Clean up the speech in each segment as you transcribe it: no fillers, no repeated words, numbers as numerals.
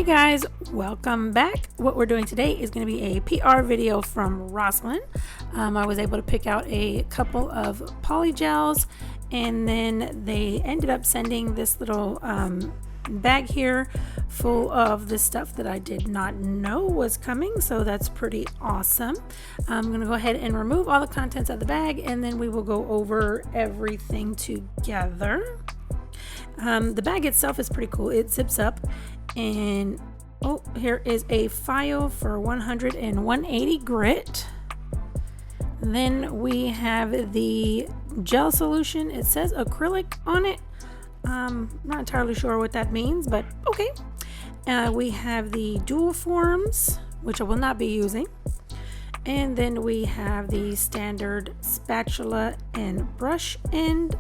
Hey guys, welcome back. What we're doing today is going to be a PR video from Rosalind. I was able to pick out a couple of polygels, and then they ended up sending this little bag here full of the stuff that I did not know was coming, so that's pretty awesome. I'm going to go ahead and remove all the contents of the bag, and then we will go over everything together. The bag itself is pretty cool. It zips up, and oh, here is a file for 100 and 180 grit. Then we have the gel solution. It says acrylic on it. Not entirely sure what that means, but okay. We have the dual forms, which I will not be using. And then we have the standard spatula and brush end.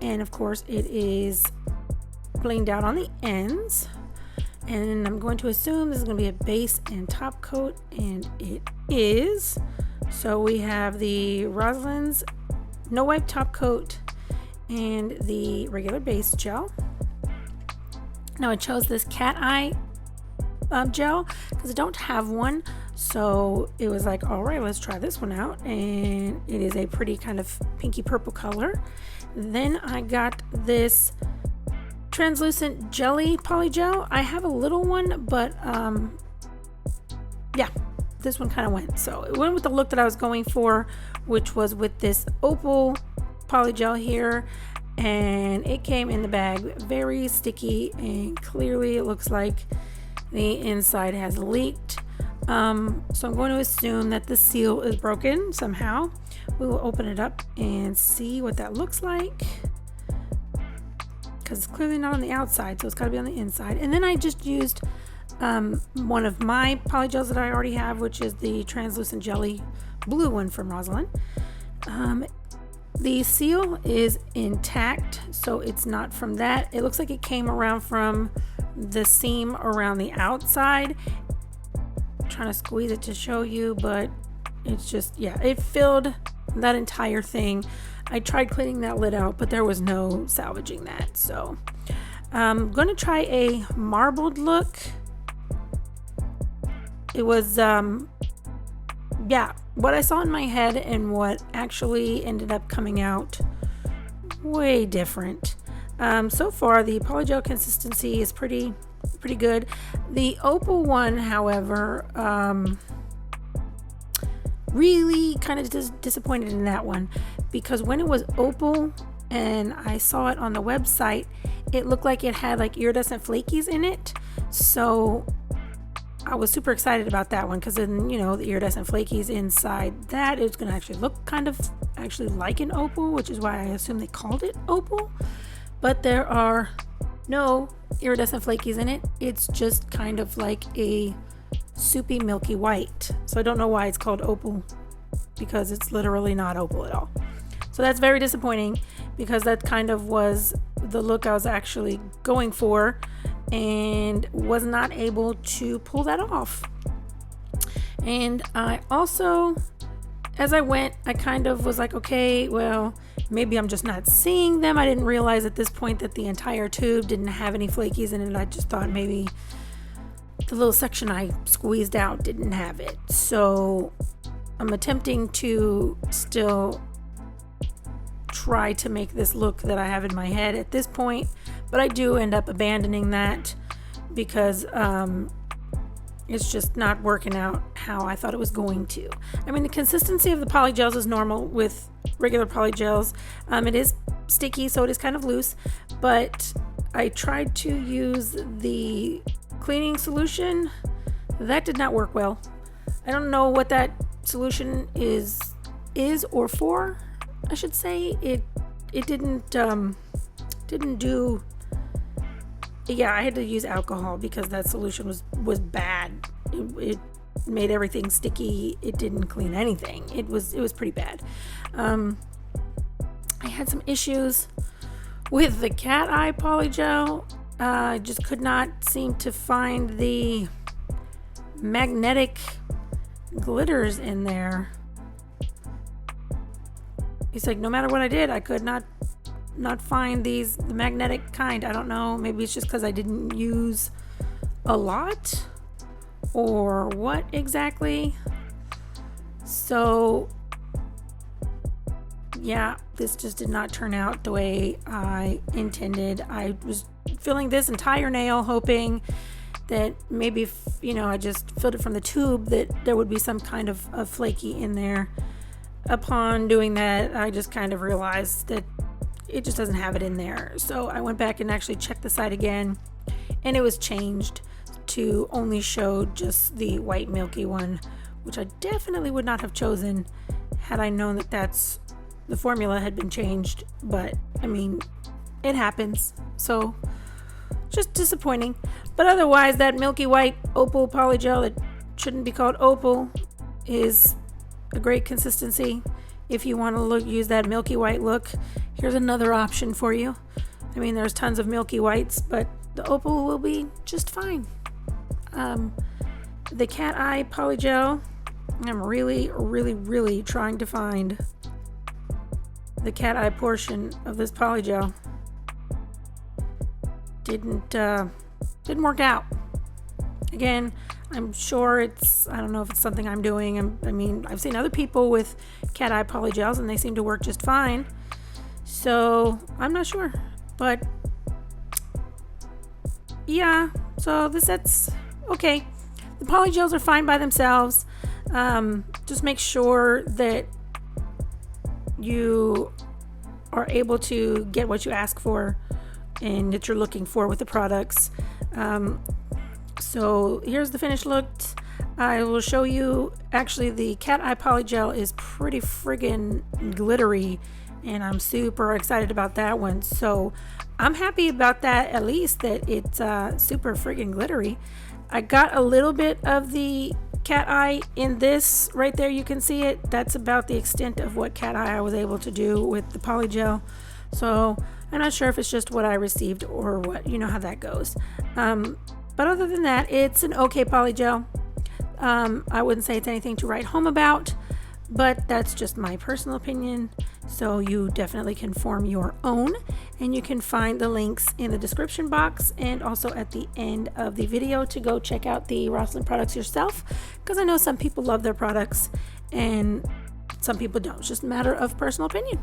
And of course it is blinged out on the ends. And I'm going to assume this is going to be a base and top coat, and it is. So we have the Rosalind's no wipe top coat and the regular base gel. Now I chose this cat eye gel because I don't have one, so it was like, all right, let's try this one out, and it is a pretty kind of pinky purple color. Then I got this translucent jelly polygel. I have a little one, but yeah, this one kind of went. So it went with the look that I was going for, which was with this opal polygel here, and it came in the bag very sticky, and clearly it looks like the inside has leaked. So I'm going to assume that the seal is broken somehow. We will open it up and see what that looks like, because it's clearly not on the outside, so it's got to be on the inside. And then I just used one of my polygels that I already have, which is the translucent jelly blue one from Rosalind. The seal is intact, so it's not from that. It looks like it came around from the seam around the outside. I'm trying to squeeze it to show you, but it's just, yeah, it filled that entire thing. I tried cleaning that lid out, but there was no salvaging that. So I'm going to try a marbled look. It was, yeah, what I saw in my head and what actually ended up coming out, way different. So far, the polygel consistency is pretty good. The opal one, however, really kind of disappointed in that one, because when it was opal and I saw it on the website, it looked like it had like iridescent flakies in it. So I was super excited about that one, because then, you know, the iridescent flakies inside that, it's going to actually look kind of actually like an opal, which is why I assume they called it opal. But there are no iridescent flakies in it. It's just kind of like a soupy milky white. So I don't know why it's called opal, because it's literally not opal at all. So that's very disappointing, because that kind of was the look I was actually going for, and was not able to pull that off. And I also, as I went, I kind of was like, okay, well, maybe I'm just not seeing them. I didn't realize at this point that the entire tube didn't have any flakies in it. I just thought maybe the little section I squeezed out didn't have it. So I'm attempting to still try to make this look that I have in my head at this point, but I do end up abandoning that because it's just not working out how I thought it was going to. I mean, the consistency of the polygels is normal with regular polygels. It is sticky, so it is kind of loose, but I tried to use the cleaning solution. That did not work well. I don't know what that solution is or for, I should say. It didn't do. Yeah, I had to use alcohol because that solution was bad. It made everything sticky. It didn't clean anything. It was pretty bad. I had some issues with the cat eye polygel. I just could not seem to find the magnetic glitters in there. It's like no matter what I did, I could not find the magnetic kind. I don't know, maybe it's just because I didn't use a lot or what exactly. So yeah, this just did not turn out the way I intended. I was filling this entire nail hoping that maybe, I just filled it from the tube, that there would be some kind of flaky in there. Upon doing that, I just kind of realized that it just doesn't have it in there. So I went back and actually checked the site again, and it was changed to only show just the white milky one, which I definitely would not have chosen had I known that the formula had been changed. But I mean, it happens, so just disappointing. But otherwise, that milky white opal polygel, that shouldn't be called opal, is a great consistency. If you want to use that milky white look, here's another option for you. I mean, there's tons of milky whites, but the opal will be just fine. The cat eye polygel, I'm really trying to find the cat eye portion of this polygel. Didn't work out. Again, I'm sure I don't know if it's something I'm doing. I mean, I've seen other people with cat eye polygels and they seem to work just fine. So I'm not sure, but yeah, so the set's okay. The polygels are fine by themselves. Just make sure that you are able to get what you ask for and that you're looking for with the products. So here's the finished look. I will show you, actually the cat eye polygel is pretty friggin' glittery, and I'm super excited about that one. So I'm happy about that, at least that it's super friggin' glittery. I got a little bit of the cat eye in this right there, you can see it. That's about the extent of what cat eye I was able to do with the polygel. So I'm not sure if it's just what I received or what, you know how that goes. But other than that, it's an okay polygel. I wouldn't say it's anything to write home about, but that's just my personal opinion. So you definitely can form your own, and you can find the links in the description box and also at the end of the video to go check out the Rosalind products yourself, because I know some people love their products and some people don't. It's just a matter of personal opinion.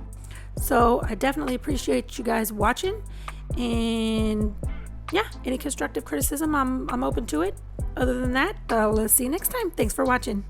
So I definitely appreciate you guys watching, and yeah, any constructive criticism, I'm open to it. Other than that, let's see you next time. Thanks for watching.